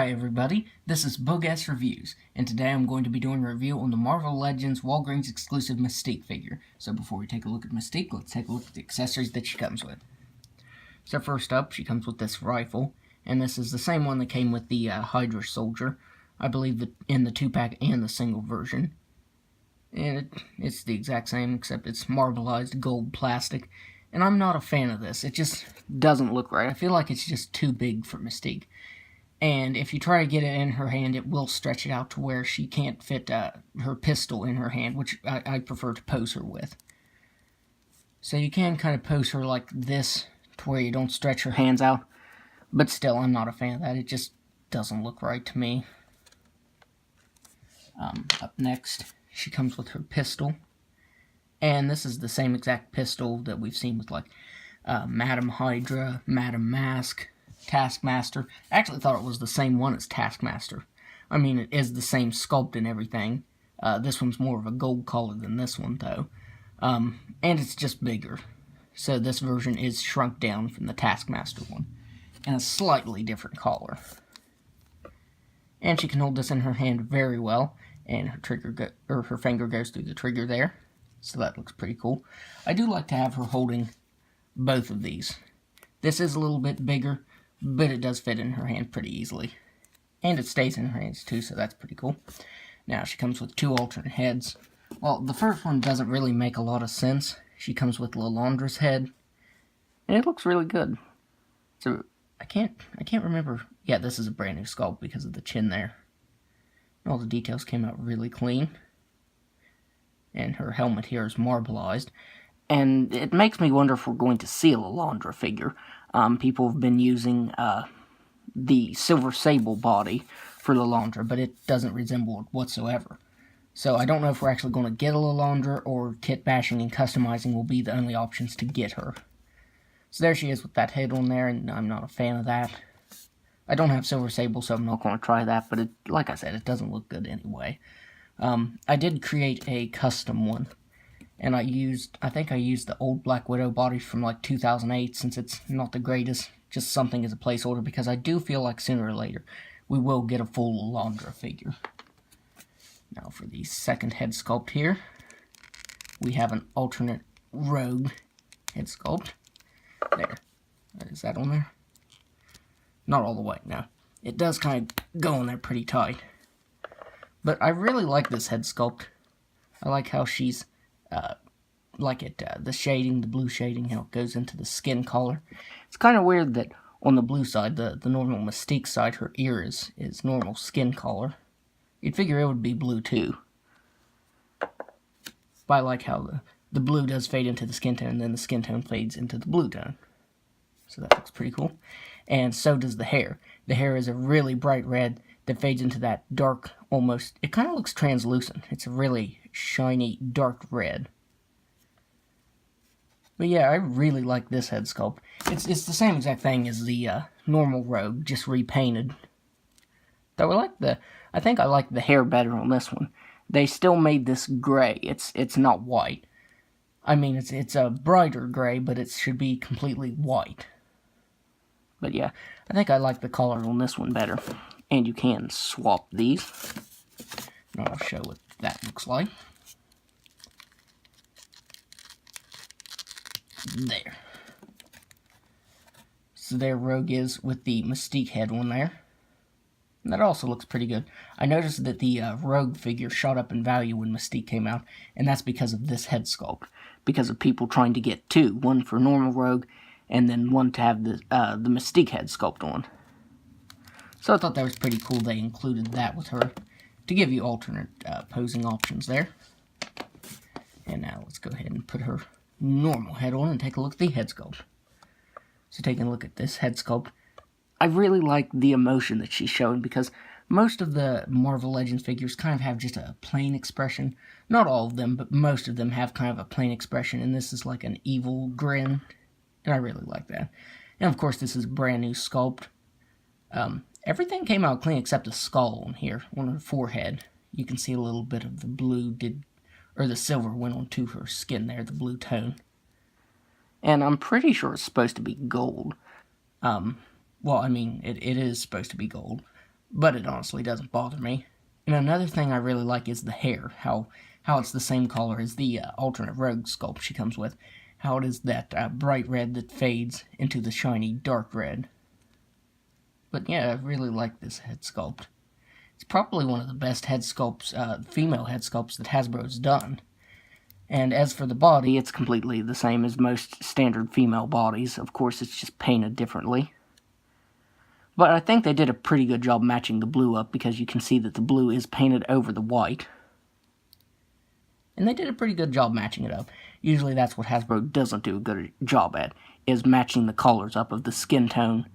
Hi everybody, this is Bogus Reviews, and today I'm going to be doing a review on the Marvel Legends Walgreens exclusive Mystique figure. So before we take a look at Mystique, let's take a look at the accessories that she comes with. So first up, she comes with this rifle, and this is the same one that came with the Hydra Soldier, I believe in the 2-pack and the single version. And it's the exact same, except it's marbleized gold plastic, and I'm not a fan of this. It just doesn't look right. I feel like it's just too big for Mystique. And if you try to get it in her hand, it will stretch it out to where she can't fit her pistol in her hand, which I prefer to pose her with. So you can kind of pose her like this, to where you don't stretch her hands out. But still, I'm not a fan of that. It just doesn't look right to me. Up next, she comes with her pistol. And this is the same exact pistol that we've seen with, like, Madam Hydra, Madam Mask, Taskmaster. I actually thought it was the same one as Taskmaster. I mean, it is the same sculpt and everything. This one's more of a gold color than this one, though. And it's just bigger. So this version is shrunk down from the Taskmaster one. And a slightly different color. And she can hold this in her hand very well. And her finger goes through the trigger there. So that looks pretty cool. I do like to have her holding both of these. This is a little bit bigger, but it does fit in her hand pretty easily. And it stays in her hands too, so that's pretty cool. Now, she comes with two alternate heads. Well, the first one doesn't really make a lot of sense. She comes with Lilandra's head, and it looks really good. So, I can't remember. Yeah, this is a brand new sculpt because of the chin there. All the details came out really clean. And her helmet here is marbleized. And it makes me wonder if we're going to see a Lilandra figure. People have been using the Silver Sable body for Lilandra, but it doesn't resemble it whatsoever. So I don't know if we're actually going to get a Lilandra, or kit bashing and customizing will be the only options to get her. So there she is with that head on there, and I'm not a fan of that. I don't have Silver Sable, so I'm not going to try that, but like I said, it doesn't look good anyway. I did create a custom one. And I think I used the old Black Widow body from like 2008, since it's not the greatest, just something as a placeholder, because I do feel like sooner or later we will get a full Lilandra figure. Now for the second head sculpt here, we have an alternate Rogue head sculpt. There. Is that on there? Not all the way, no. It does kind of go on there pretty tight. But I really like this head sculpt. I like how she's the shading, the blue shading, how it goes into the skin color. It's kind of weird that on the blue side, the normal Mystique side, her ear is normal skin color. You'd figure it would be blue too. But I like how the blue does fade into the skin tone, and then the skin tone fades into the blue tone. So that looks pretty cool. And so does the hair. The hair is a really bright red that fades into that dark, almost, it kind of looks translucent. It's a really shiny, dark red. But yeah, I really like this head sculpt. It's the same exact thing as the normal Rogue, just repainted. Though I think I like the hair better on this one. They still made this gray. It's not white. I mean, it's a brighter gray, but it should be completely white. But yeah, I think I like the color on this one better. And you can swap these. And I'll show what that looks like. There. So there Rogue is with the Mystique head on there. And that also looks pretty good. I noticed that the Rogue figure shot up in value when Mystique came out, and that's because of this head sculpt. Because of people trying to get two. One for normal Rogue, and then one to have the Mystique head sculpt on. So I thought that was pretty cool they included that with her, to give you alternate posing options there. And now let's go ahead and put her normal head on and take a look at the head sculpt. So taking a look at this head sculpt, I really like the emotion that she's showing, because most of the Marvel Legends figures kind of have just a plain expression. Not all of them, but most of them have kind of a plain expression, and this is like an evil grin, and I really like that. And of course, this is a brand new sculpt. Everything came out clean except the skull on here, on her forehead. You can see a little bit of the blue or the silver went onto her skin there, the blue tone. And I'm pretty sure it's supposed to be gold. Well, I mean, it is supposed to be gold. but it honestly doesn't bother me. And another thing I really like is the hair, how it's the same color as the alternate rogue sculpt she comes with. How it is that bright red that fades into the shiny dark red. But yeah, I really like this head sculpt. It's probably one of the best head sculpts, female head sculpts that Hasbro's done. And as for the body, it's completely the same as most standard female bodies. Of course, it's just painted differently. But I think they did a pretty good job matching the blue up, because you can see that the blue is painted over the white. And they did a pretty good job matching it up. Usually that's what Hasbro doesn't do a good job at, is matching the colors up of the skin tone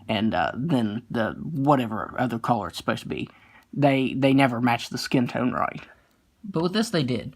and then the whatever other color it's supposed to be. They never match the skin tone right. But with this they did.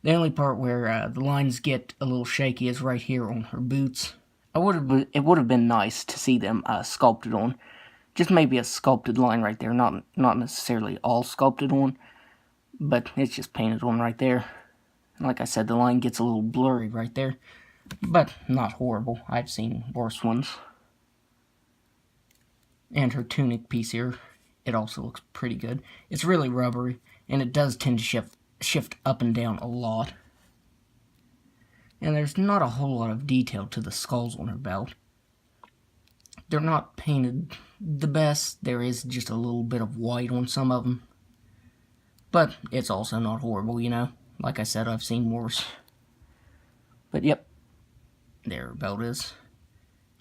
The only part where the lines get a little shaky is right here on her boots. It would have been nice to see them sculpted on. Just maybe a sculpted line right there, not necessarily all sculpted on, but it's just painted on right there. And like I said, the line gets a little blurry right there, but not horrible. I've seen worse ones. And her tunic piece here, it also looks pretty good. It's really rubbery, and it does tend to shift up and down a lot. And there's not a whole lot of detail to the skulls on her belt. They're not painted the best. There is just a little bit of white on some of them. But it's also not horrible, you know. Like I said, I've seen worse. But yep, there her belt is.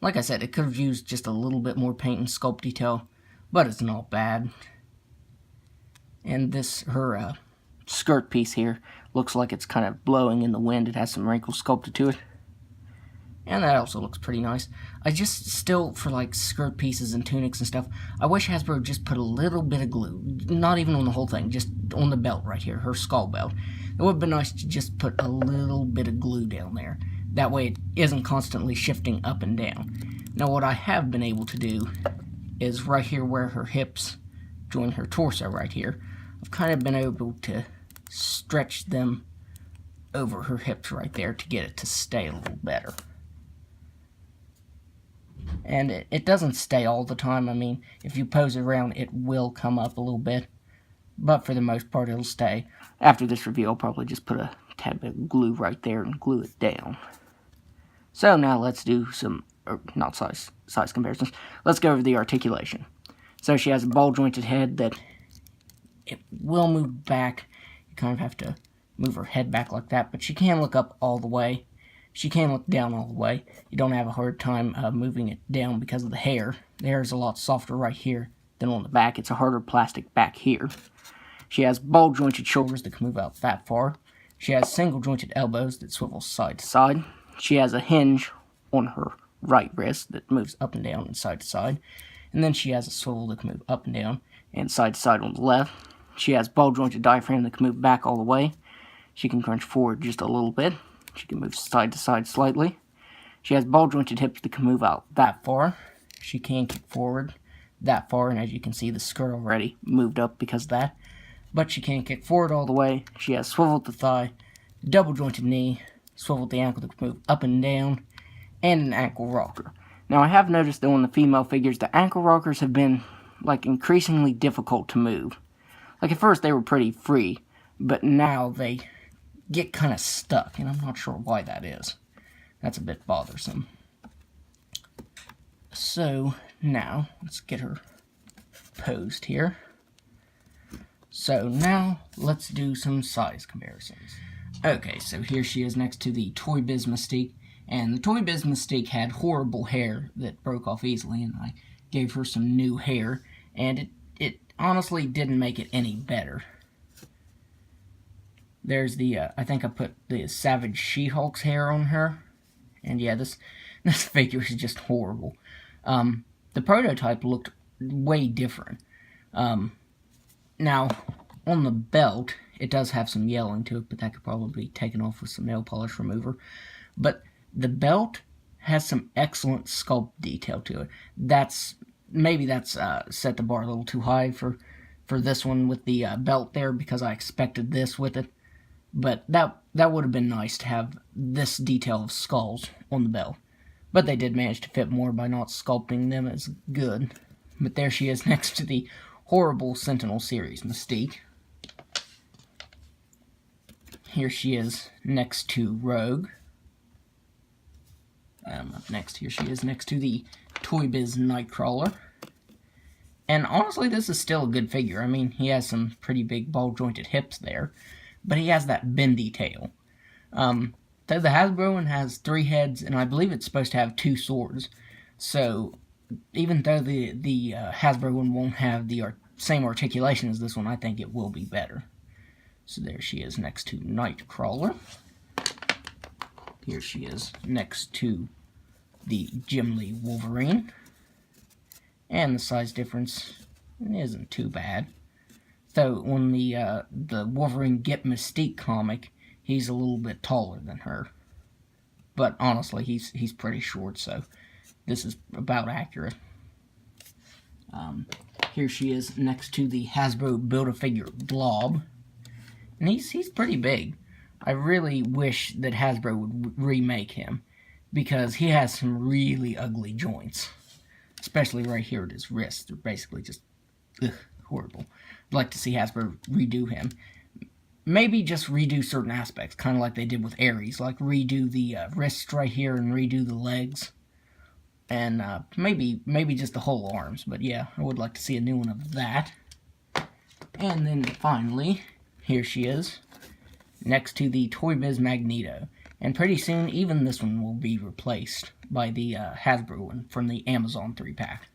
Like I said, it could have used just a little bit more paint and sculpt detail, but it's not bad. And this, her skirt piece here, looks like it's kind of blowing in the wind. It has some wrinkles sculpted to it. And that also looks pretty nice. I just still, for like skirt pieces and tunics and stuff, I wish Hasbro just put a little bit of glue. Not even on the whole thing, just on the belt right here, her skull belt. It would have been nice to just put a little bit of glue down there. That way it isn't constantly shifting up and down. Now what I have been able to do is right here where her hips join her torso right here, I've kind of been able to stretch them over her hips right there to get it to stay a little better. And it doesn't stay all the time. I mean, if you pose it around, it will come up a little bit. But for the most part, it'll stay. After this review, I'll probably just put a tad bit of glue right there and glue it down. So now let's do some, not size comparisons. Let's go over the articulation. So she has a ball-jointed head that it will move back. You kind of have to move her head back like that, but she can look up all the way. She can look down all the way. You don't have a hard time moving it down because of the hair. The hair is a lot softer right here than on the back. It's a harder plastic back here. She has ball-jointed shoulders that can move out that far. She has single-jointed elbows that swivel side to side. She has a hinge on her right wrist that moves up and down and side to side. And then she has a swivel that can move up and down and side to side on the left. She has ball-jointed diaphragm that can move back all the way. She can crunch forward just a little bit. She can move side to side slightly. She has ball-jointed hips that can move out that far. She can kick forward that far, and as you can see, the skirt already moved up because of that. But she can't kick forward all the way. She has swiveled the thigh, double-jointed knee, swiveled the ankle that can move up and down, and an ankle rocker. Now, I have noticed that on the female figures, the ankle rockers have been, like, increasingly difficult to move. Like, at first, they were pretty free, but now they get kind of stuck, and I'm not sure why that is. That's a bit bothersome. So, now, let's get her posed here. So, now, let's do some size comparisons. Okay, so here she is next to the Toy Biz Mystique, and the Toy Biz Mystique had horrible hair that broke off easily, and I gave her some new hair, and it honestly didn't make it any better. There's the, I think I put the Savage She-Hulk's hair on her. And yeah, this figure is just horrible. The prototype looked way different. Now, on the belt, it does have some yellowing to it, but that could probably be taken off with some nail polish remover. But the belt has some excellent sculpt detail to it. Maybe that's set the bar a little too high for this one with the belt there, because I expected this with it. But that would have been nice to have this detail of skulls on the belt. But they did manage to fit more by not sculpting them as good. But there she is next to the horrible Sentinel series, Mystique. Here she is next to Rogue. Up next, here she is next to the Toy Biz Nightcrawler. And honestly, this is still a good figure. I mean, he has some pretty big ball-jointed hips there, but he has that bendy tail. The Hasbro one has 3 heads, and I believe it's supposed to have 2 swords. So, even though the Hasbro one won't have the same articulation as this one, I think it will be better. So there she is next to Nightcrawler. Here she is next to the Jim Lee Wolverine. And the size difference isn't too bad. Though when the Wolverine Get Mystique comic, he's a little bit taller than her. But honestly, he's pretty short, so this is about accurate. Here she is next to the Hasbro Build-A-Figure Blob. And he's pretty big. I really wish that Hasbro would remake him, because he has some really ugly joints. Especially right here at his wrists. They're basically just horrible. I'd like to see Hasbro redo him. Maybe just redo certain aspects, kind of like they did with Ares. Like redo the wrists right here and redo the legs. And maybe just the whole arms. But yeah, I would like to see a new one of that. And then finally, here she is, next to the Toy Biz Magneto. And pretty soon, even this one will be replaced by the Hasbro one from the Amazon 3-pack.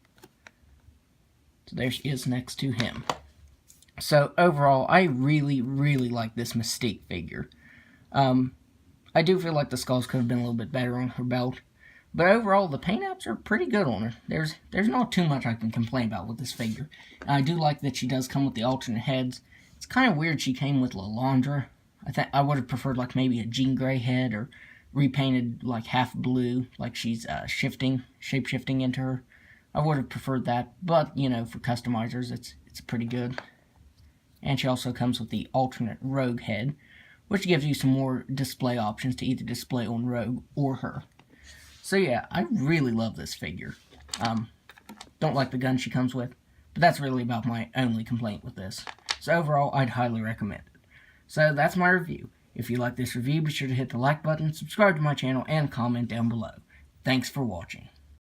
So there she is next to him. So overall, I really, really like this Mystique figure. I do feel like the skulls could have been a little bit better on her belt. But overall, the paint apps are pretty good on her. There's not too much I can complain about with this figure. And I do like that she does come with the alternate heads. It's kind of weird she came with Lalandra. I would have preferred like maybe a Jean Grey head, or repainted like half blue, like she's shape-shifting into her. I would have preferred that, but you know, for customizers, it's pretty good. And she also comes with the alternate Rogue head, which gives you some more display options to either display on Rogue or her. So yeah, I really love this figure. Don't like the gun she comes with, but that's really about my only complaint with this. So overall, I'd highly recommend it. So that's my review. If you like this review, be sure to hit the like button, subscribe to my channel, and comment down below. Thanks for watching.